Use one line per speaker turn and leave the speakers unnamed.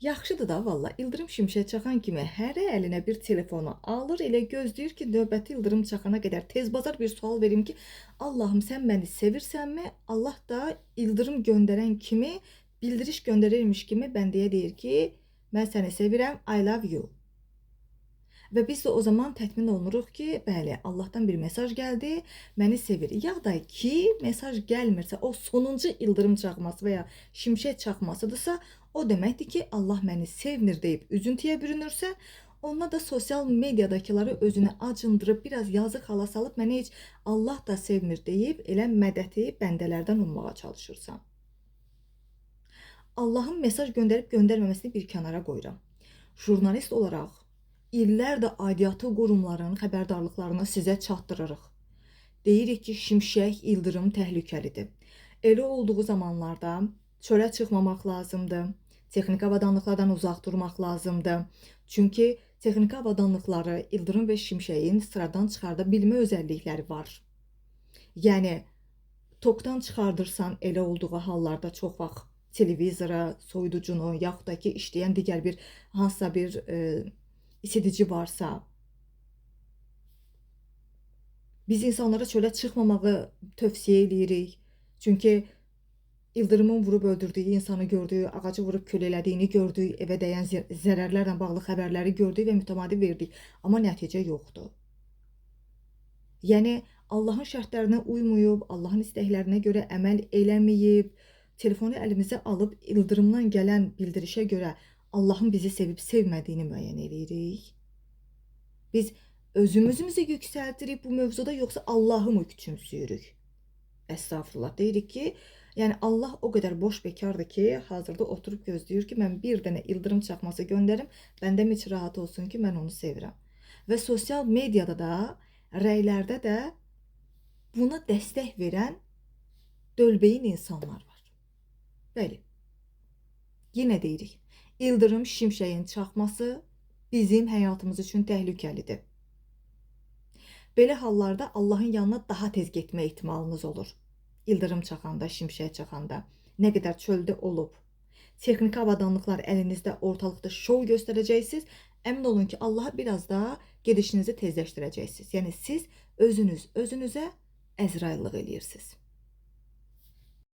Yaxşıdır da valla. İldırım şimşək çaxan kimi hər əlinə bir telefonu alır, elə gözləyir ki, növbəti ildırım çaxana qədər tezbazar bir sual verim ki, Allahım sən məni sevirsənmi? Allah da ildırım göndərən kimi, bildiriş göndərirmiş kimi bəndəyə deyir ki, mən səni sevirəm, I love you. Və biz də o zaman tətmin olunuruq ki, bəli, Allahdan bir mesaj gəldi, məni sevir. Ya da ki, mesaj gəlmirsə, o sonuncu ildırım çaxması və ya şimşək çaxmasıdırsa, o deməkdir ki, Allah məni sevmir deyib üzüntüyə bürünürsə, onunla da sosial mediadakıları özünə acındırıb, biraz yazıq hala salıb, məni heç Allah da sevmir deyib, elə mədəti bəndələrdən ummağa çalışırsan. Allahın mesaj göndərib göndərməməsini bir kənara qoyuram. Jurnalist olaraq illərdə aidiyyatı qurumların xəbərdarlıqlarını sizə çatdırırıq. Deyirik ki, şimşək, ildırım təhlükəlidir. Elə olduğu zamanlarda çölə çıxmamaq lazımdır. Texniki avadanlıqlardan uzaq durmaq lazımdır. Çünki texniki avadanlıqları ildırım və şimşəyin sıradan çıxarda bilmə özəllikləri var. Yəni, tokdan çıxardırsan elə olduğu hallarda çox vaxt televizora, soyuducunu, yaxud da ki, işləyən digər bir hansısa bir isidici varsa, biz insanlara çölə çıxmamağı tövsiyə edirik. Çünki ildırımın vurub öldürdüyü insanı gördük, ağacı vurub kül elədiyini gördük, evə dəyən zərərlərlə bağlı xəbərləri gördük və mütəmadi verdik. Amma nəticə yoxdur. Yəni, Allahın şərtlərinə uymayıb, Allahın istəklərinə görə əməl eləməyib, telefonu əlimizə alıb ildırımdan gələn bildirişə görə Allahın bizi sevib sevmədiyini müəyyən edirik. Biz özümüzü yüksəltirik bu mövzuda, yoxsa Allahı mı küçümsüyürük? Estağfurullah. Deyirik ki, yəni Allah o qədər boş bekardır ki, hazırda oturub gözləyir ki, mən bir dənə ildırım çaxması göndərim, bəndəm heç rahat olsun ki, mən onu sevirəm. Və sosial mediada da, rəylərdə də buna dəstək verən dölbeyin insanlar var. Bəli. Yenə deyirik, ildırım şimşəyin çaxması bizim həyatımız üçün təhlükəlidir. Belə hallarda Allahın yanına daha tez getmə ehtimalınız olur. İldırım çaxanda, şimşək çaxanda, nə qədər çöldə olub, texniki avadanlıqlar əlinizdə, ortalıqda şov göstərəcəksiniz, əmin olun ki, Allaha biraz daha gedişinizi tezləşdirəcəksiniz. Yəni siz özünüzə Əzraillıq eləyirsiniz.